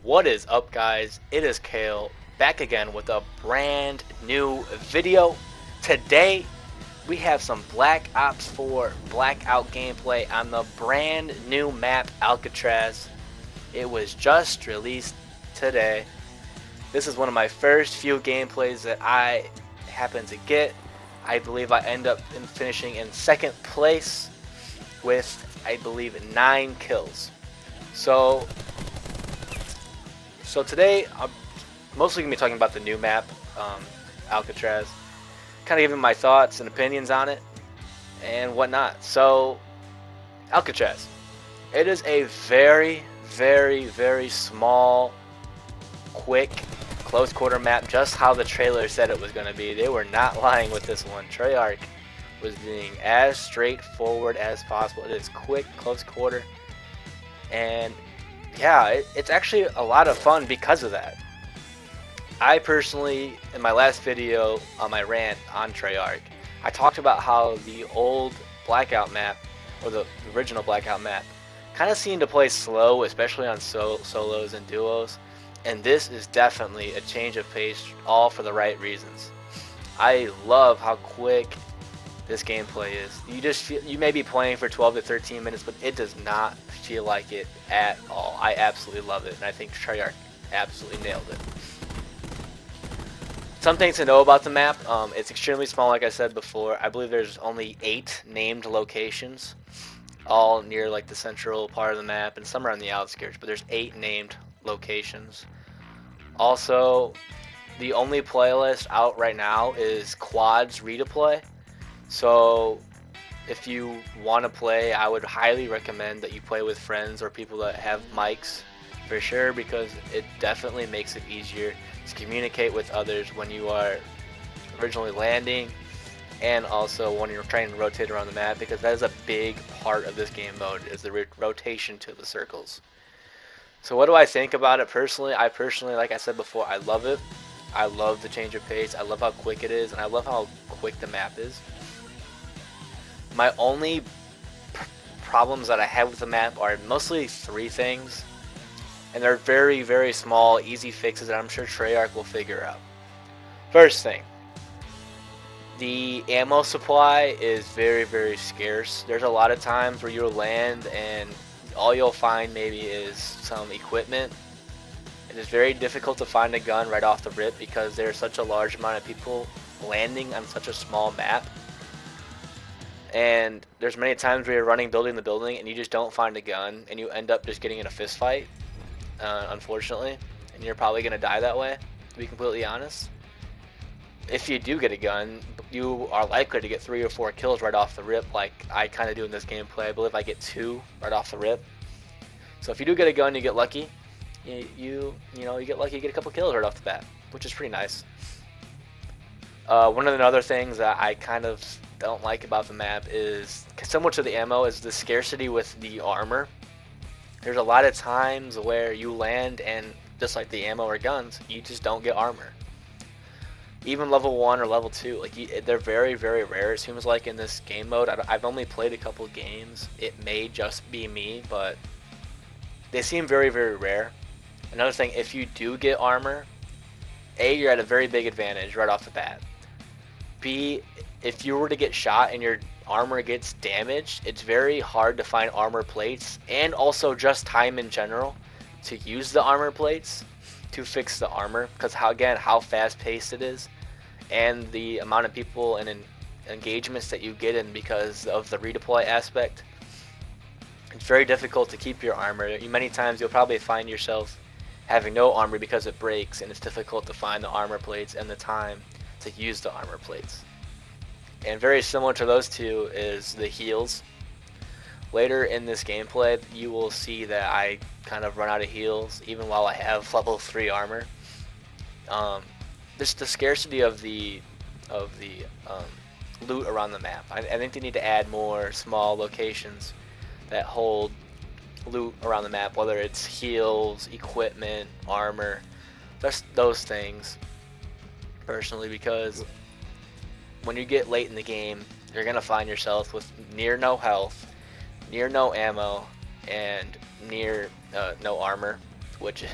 What is up, guys? It is Kale back again with a brand new video. Today we have some Black Ops 4 Blackout gameplay on the brand new map Alcatraz. It was just released today. This is one of my first few gameplays that I happen to get. I believe I end up finishing in second place with, I believe, 9 kills. So today I'm mostly going to be talking about the new map, Alcatraz. Kind of giving my thoughts and opinions on it and whatnot. So, Alcatraz. It is a very, very, very small, quick, close quarter map, just how the trailer said it was going to be. They were not lying with this one. Treyarch was being as straightforward as possible. It is quick, close quarter, and yeah, it's actually a lot of fun because of that. I personally, in my last video on my rant on Treyarch, I talked about how the old Blackout map, or the original Blackout map, kind of seemed to play slow, especially on solos and duos, and this is definitely a change of pace, all for the right reasons. I love how quick this gameplay is. You just feel, you may be playing for 12 to 13 minutes, but it does not feel like it at all. I absolutely love it, and I think Treyarch absolutely nailed it. Some things to know about the map. It's extremely small, like I said before. I believe there's only 8 named locations, all near like the central part of the map, and some are on the outskirts, but there's 8 named locations. Also, the only playlist out right now is Quads Redeploy. So if you want to play, I would highly recommend that you play with friends or people that have mics for sure, because it definitely makes it easier to communicate with others when you are originally landing, and also when you're trying to rotate around the map, because that is a big part of this game mode, is the rotation to the circles. So what do I think about it personally? I personally, like I said before, I love it. I love the change of pace. I love how quick it is, and I love how quick the map is. My only problems that I have with the map are mostly 3 things, and they're very, very small, easy fixes that I'm sure Treyarch will figure out. First thing, the ammo supply is very, very scarce. There's a lot of times where you'll land and all you'll find maybe is some equipment. It is very difficult to find a gun right off the rip because there's such a large amount of people landing on such a small map. And there's many times where you're running building the building and you just don't find a gun, and you end up just getting in a fist fight, unfortunately, and you're probably going to die that way, to be completely honest. If you do get a gun, you are likely to get 3 or 4 kills right off the rip, like I kind of do in this gameplay. I believe I get 2 right off the rip. So if you do get a gun, you get lucky. You get lucky, you get a couple kills right off the bat, which is pretty nice. One of the other things that I kind of don't like about the map is, similar to the ammo, is the scarcity with the armor. There's a lot of times where you land and, just like the ammo or guns, you just don't get armor. Even level 1 or level 2, like they're very, very rare, it seems like, in this game mode. I've only played a couple games. It may just be me, but they seem very, very rare. Another thing, if you do get armor, A, you're at a very big advantage right off the bat. B, if you were to get shot and your armor gets damaged, it's very hard to find armor plates, and also just time in general to use the armor plates to fix the armor, because how fast paced it is, and the amount of people and engagements that you get in because of the redeploy aspect. It's very difficult to keep your armor. Many times you'll probably find yourself having no armor because it breaks, and it's difficult to find the armor plates and the time to use the armor plates. And very similar to those two is the heals. Later in this gameplay, you will see that I kind of run out of heals even while I have level 3 armor. Just the scarcity of the loot around the map. I think they need to add more small locations that hold loot around the map, whether it's heals, equipment, armor, just those things, personally, because when you get late in the game, you're going to find yourself with near no health, near no ammo, and near no armor. which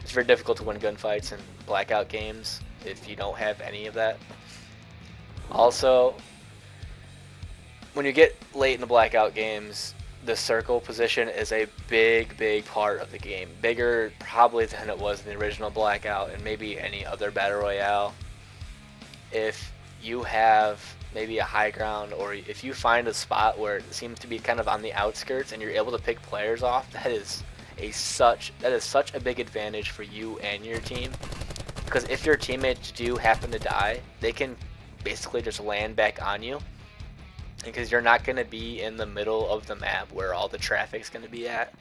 it's very difficult to win gunfights in Blackout games if you don't have any of that. Also, when you get late in the Blackout games, the circle position is a big part of the game. Bigger probably than it was in the original Blackout and maybe any other Battle Royale. If you have maybe a high ground, or if you find a spot where it seems to be kind of on the outskirts and you're able to pick players off, that is such a big advantage for you and your team. Because if your teammates do happen to die, they can basically just land back on you, because you're not going to be in the middle of the map where all the traffic's going to be at.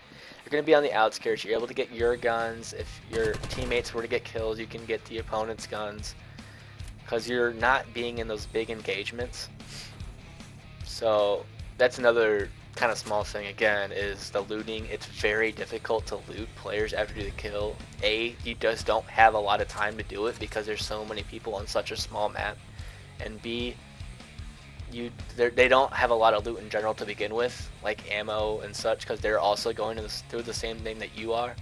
You're going to be on the outskirts. You're able to get your guns. If your teammates were to get killed, you can get the opponent's guns, because you're not being in those big engagements. So that's another kind of small thing again, is the looting. It's very difficult to loot players after the kill. A, you just don't have a lot of time to do it because there's so many people on such a small map, and B, they don't have a lot of loot in general to begin with, like ammo and such, because they're also going through the same thing that you are.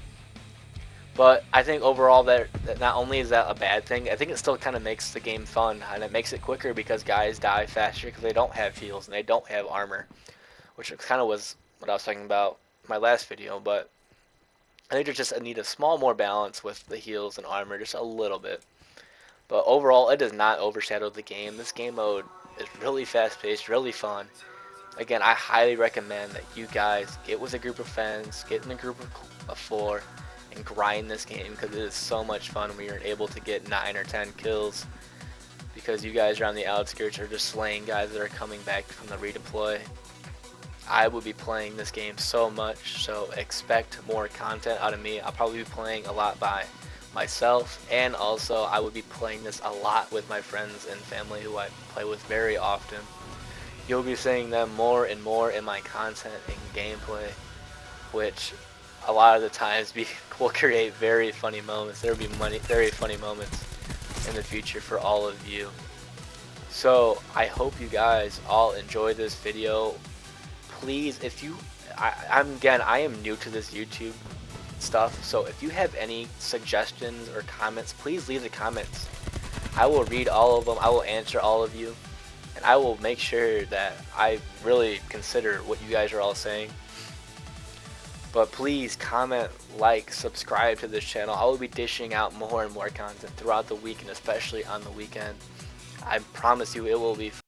But I think overall that not only is that a bad thing, I think it still kind of makes the game fun, and it makes it quicker because guys die faster because they don't have heals and they don't have armor, which kind of was what I was talking about in my last video. But I think there's just a need a small more balance with the heals and armor, just a little bit. But overall, it does not overshadow the game. This game mode is really fast-paced, really fun. Again, I highly recommend that you guys get with a group of friends, get in a group of 4, and grind this game, because it is so much fun when you're able to get 9 or 10 kills, because you guys are on the outskirts or just slaying guys that are coming back from the redeploy. I will be playing this game so much, so expect more content out of me. I'll probably be playing a lot by myself, and also I would be playing this a lot with my friends and family who I play with very often. You'll be seeing them more and more in my content and gameplay, which a lot of the times will create very funny moments. There will be very funny moments in the future for all of you. So I hope you guys all enjoy this video. Please, if you, I am new to this YouTube stuff, so if you have any suggestions or comments, please leave the comments. I will read all of them, I will answer all of you, and I will make sure that I really consider what you guys are all saying. But please comment, like, subscribe to this channel. I will be dishing out more and more content throughout the week, and especially on the weekend. I promise you it will be fun.